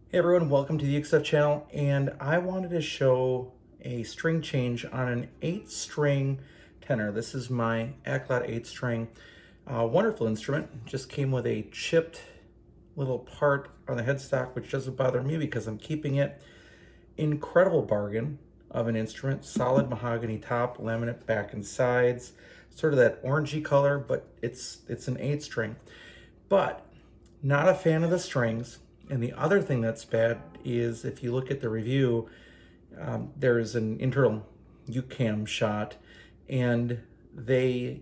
Hey everyone, welcome to the Ukestuff channel, and I wanted to show a string change on an 8-string tenor. This is my Aklot 8-string. Wonderful instrument. Just came with a chipped little part on the headstock, which doesn't bother me because I'm keeping it. Incredible bargain of an instrument. Solid mahogany top, laminate back and sides. Sort of that orangey color, but it's an 8-string. But not a fan of the strings. And the other thing that's bad is if you look at the review, there's an internal UCam shot, and they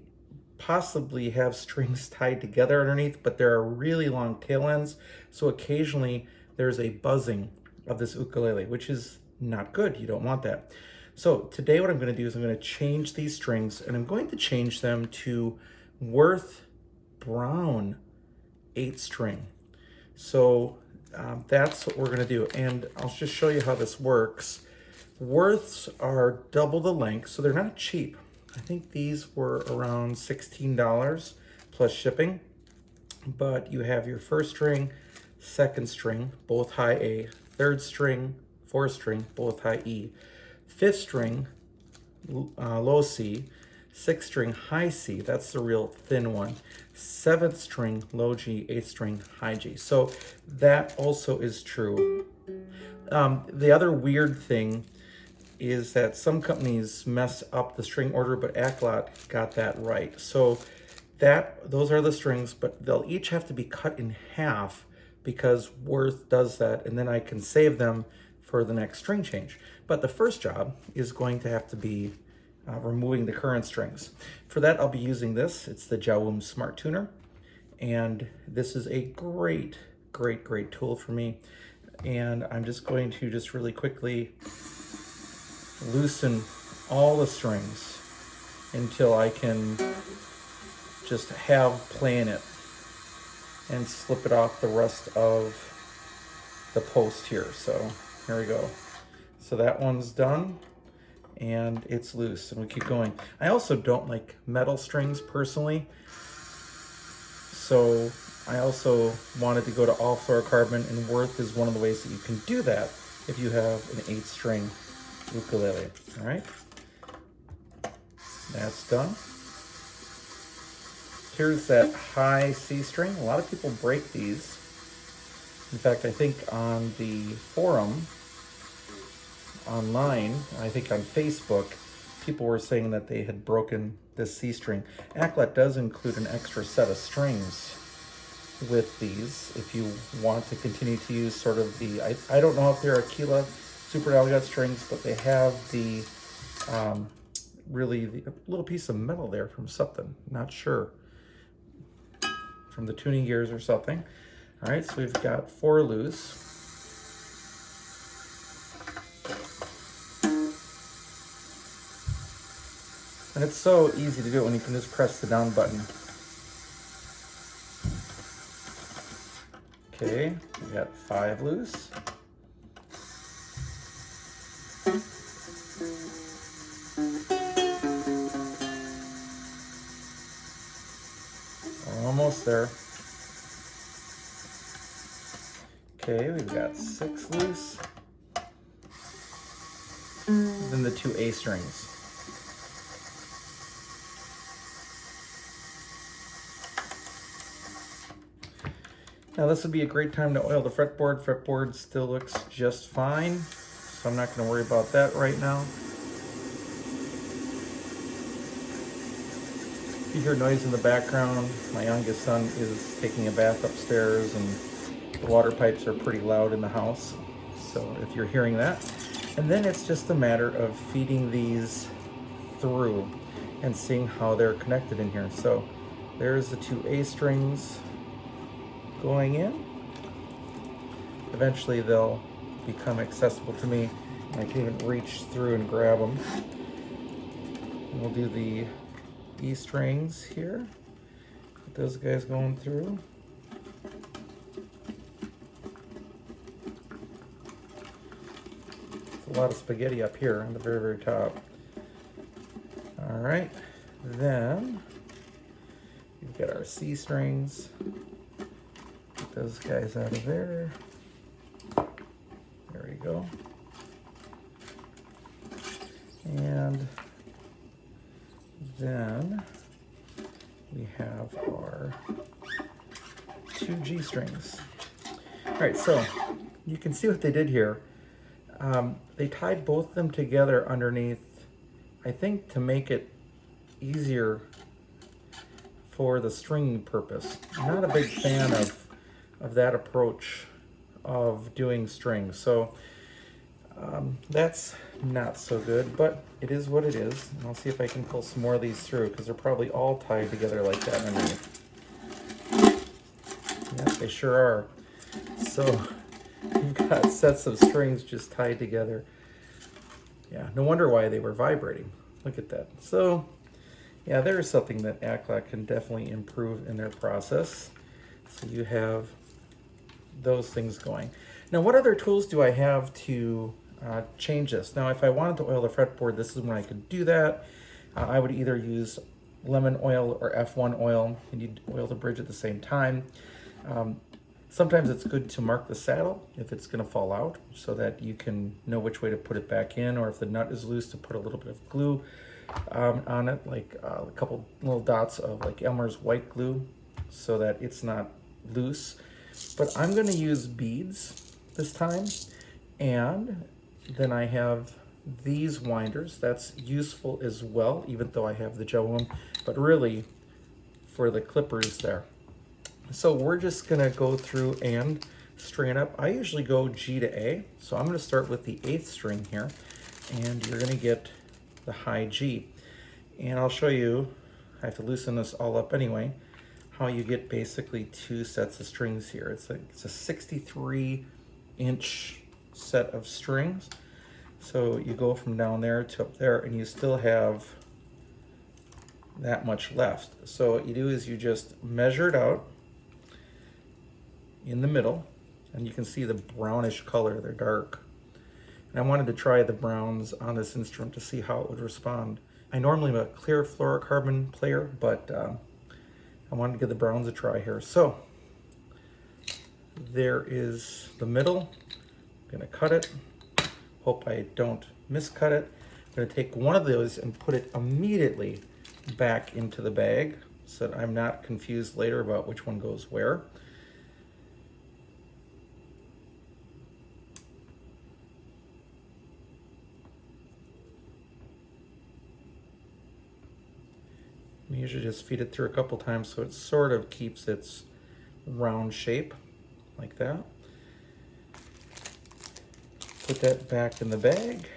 possibly have strings tied together underneath, but there are really long tail ends. So occasionally there's a buzzing of this ukulele, which is not good. You don't want that. So today what I'm going to do is I'm going to change these strings, and I'm going to change them to Worth Brown 8-string. So that's what we're going to do, and I'll just show you how this works. Worths are double the length, so they're not cheap. I think these were around $16 plus shipping, but you have your first string, second string, both high A, third string, fourth string, both high E, fifth string, low C, sixth string, high C, that's the real thin one, seventh string, low G, eighth string, high G. So that also is true. The other weird thing is that some companies mess up the string order, but Aklot got that right. So those are the strings, but they'll each have to be cut in half because Worth does that, and then I can save them for the next string change. But the first job is going to have to be removing the current strings. For that, I'll be using this. It's the Jawum Smart Tuner, and this is a great tool for me. And I'm just going to really quickly loosen all the strings until I can just have playing it and slip it off the rest of the post here. So here we go. So that one's done, and it's loose, and we keep going. I also don't like metal strings personally, so I also wanted to go to all fluorocarbon, and Worth is one of the ways that you can do that if you have an 8-string ukulele. All right, that's done. Here's that high C string. A lot of people break these. In fact, I think on the forum online, I think on Facebook, people were saying that they had broken this C string. Aklot does include an extra set of strings with these if you want to continue to use sort of the, I don't know if they're Aquila Super Alligat strings, but they have the really the little piece of metal there from something, not sure, from the tuning gears or something. All right, so we've got 4 loose. And it's so easy to do it when you can just press the down button. Okay, we got 5 loose. Almost there. Okay, we've got 6 loose. Then the 2 A strings. Now this would be a great time to oil the fretboard. Fretboard still looks just fine, so I'm not going to worry about that right now. If you hear noise in the background, my youngest son is taking a bath upstairs, and the water pipes are pretty loud in the house, so if you're hearing that. And then it's just a matter of feeding these through and seeing how they're connected in here. So there's the 2 A strings going in. Eventually they'll become accessible to me. I can even reach through and grab them. And we'll do the E strings here. Get those guys going through. It's a lot of spaghetti up here on the very top. All right, then we've got our C strings. Get those guys out of there. go. And then we have our 2 G strings. All right, so you can see what they did here. They tied both of them together underneath, I think to make it easier for the stringing purpose. I'm not a big fan of that approach of doing strings, so that's not so good, but it is what it is. And I'll see if I can pull some more of these through, because they're probably all tied together like that underneath. Yes, they sure are. So you've got sets of strings just tied together. Yeah, no wonder why they were vibrating. Look at that. So yeah, there's something that Aklot can definitely improve in their process. So you have those things going. Now, what other tools do I have to change this? Now, if I wanted to oil the fretboard, this is when I could do that. I would either use lemon oil or F1 oil, and you'd oil the bridge at the same time. Sometimes it's good to mark the saddle if it's going to fall out, so that you can know which way to put it back in, or if the nut is loose, to put a little bit of glue on it, like a couple little dots of like Elmer's white glue, so that it's not loose. But I'm going to use beads this time, and then I have these winders. That's useful as well, even though I have the gel one, but really for the clippers there. So we're just gonna go through and string it up. I usually go G to A, so I'm gonna start with the 8th string here, and you're gonna get the high G. And I'll show you, I have to loosen this all up anyway, how you get basically 2 sets of strings here. It's a 63-inch set of strings. So you go from down there to up there, and you still have that much left. So what you do is you just measure it out in the middle, and you can see the brownish color, they're dark. And I wanted to try the browns on this instrument to see how it would respond. I normally am a clear fluorocarbon player, but I wanted to give the browns a try here. So there is the middle. I'm gonna cut it. Hope I don't miscut it. I'm gonna take one of those and put it immediately back into the bag so that I'm not confused later about which one goes where. I usually just feed it through a couple times so it sort of keeps its round shape, like that. Put that back in the bag.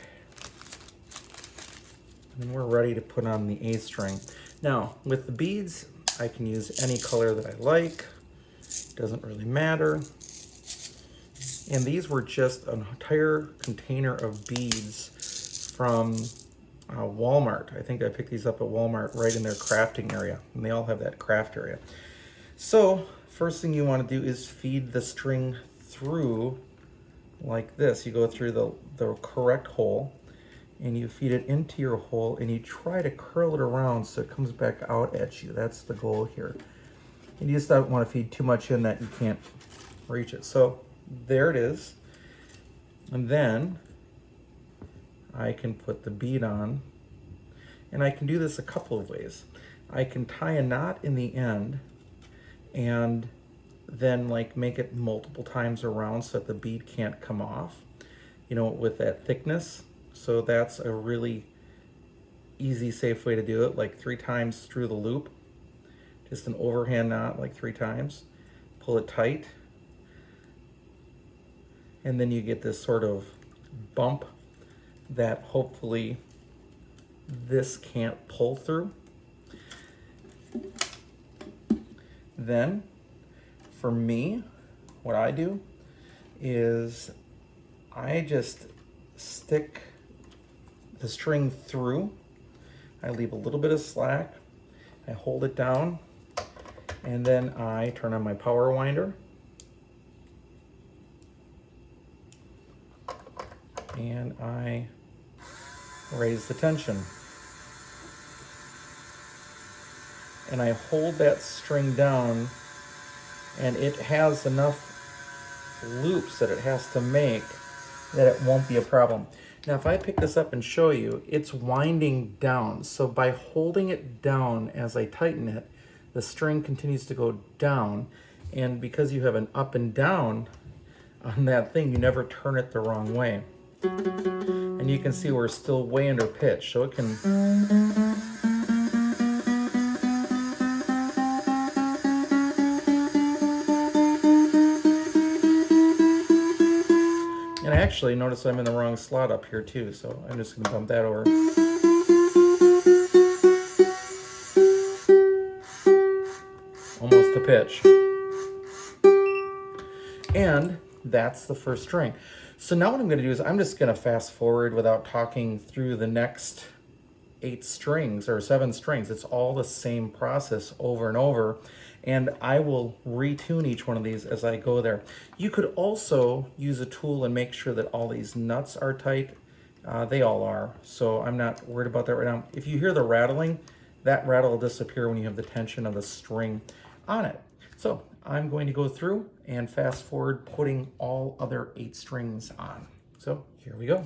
And we're ready to put on the 8th string. Now, with the beads, I can use any color that I like. Doesn't really matter. And these were just an entire container of beads from Walmart. I think I picked these up at Walmart right in their crafting area, and they all have that craft area. So first thing you want to do is feed the string through like this. You go through the correct hole, and you feed it into your hole, and you try to curl it around so it comes back out at you. That's the goal here. And you just don't want to feed too much in that you can't reach it. So there it is. And then I can put the bead on, and I can do this a couple of ways. I can tie a knot in the end and then like make it multiple times around so that the bead can't come off, you know, with that thickness. So that's a really easy, safe way to do it, like 3 times through the loop. Just an overhand knot, like 3 times. Pull it tight. And then you get this sort of bump that hopefully this can't pull through. Then, for me, what I do is I just stick the string through. I leave a little bit of slack. I hold it down, and then I turn on my power winder. And I raise the tension. And I hold that string down, and it has enough loops that it has to make that it won't be a problem. Now, if I pick this up and show you, it's winding down. So by holding it down as I tighten it, the string continues to go down. And because you have an up and down on that thing, you never turn it the wrong way. And you can see we're still way under pitch, so it can... And I actually notice I'm in the wrong slot up here too, so I'm just gonna bump that over. Almost to pitch. And that's the first string. So now what I'm gonna do is I'm just gonna fast forward without talking through the next 8 strings or 7 strings. It's all the same process over and over. And I will retune each one of these as I go there. You could also use a tool and make sure that all these nuts are tight. They all are, so I'm not worried about that right now. If you hear the rattling, that rattle will disappear when you have the tension of the string on it. So I'm going to go through and fast forward putting all other 8 strings on. So here we go.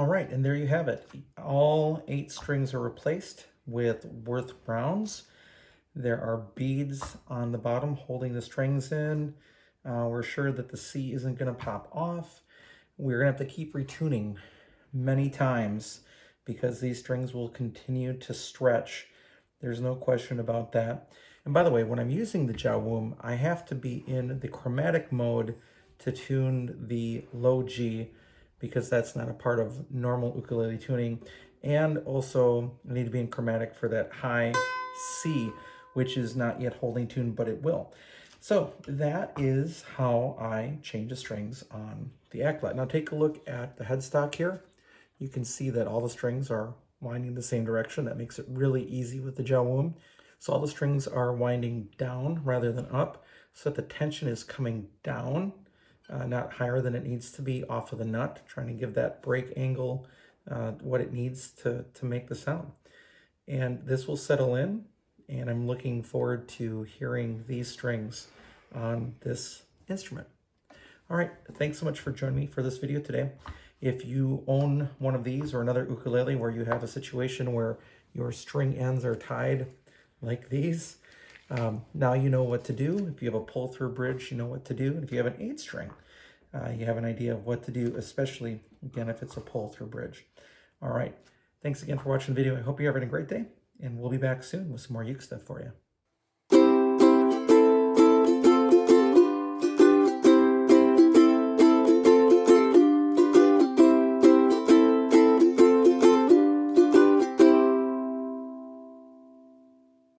All right, and there you have it. All 8 strings are replaced with Worth Browns. There are beads on the bottom holding the strings in. We're sure that the C isn't going to pop off. We're going to have to keep retuning many times because these strings will continue to stretch. There's no question about that. And by the way, when I'm using the jawum, I have to be in the chromatic mode to tune the low G because that's not a part of normal ukulele tuning. And also I need to be in chromatic for that high C, which is not yet holding tune, but it will. So that is how I change the strings on the Aklot. Now take a look at the headstock here. You can see that all the strings are winding the same direction. That makes it really easy with the jawum. So all the strings are winding down rather than up, so that the tension is coming down, not higher than it needs to be off of the nut, trying to give that break angle what it needs to make the sound. And this will settle in, and I'm looking forward to hearing these strings on this instrument. All right, thanks so much for joining me for this video today. If you own one of these or another ukulele where you have a situation where your string ends are tied like these, now you know what to do. If you have a pull-through bridge, you know what to do. And if you have an 8 string, you have an idea of what to do, especially, again, if it's a pull-through bridge. All right, thanks again for watching the video. I hope you're having a great day, and we'll be back soon with some more uke stuff for you.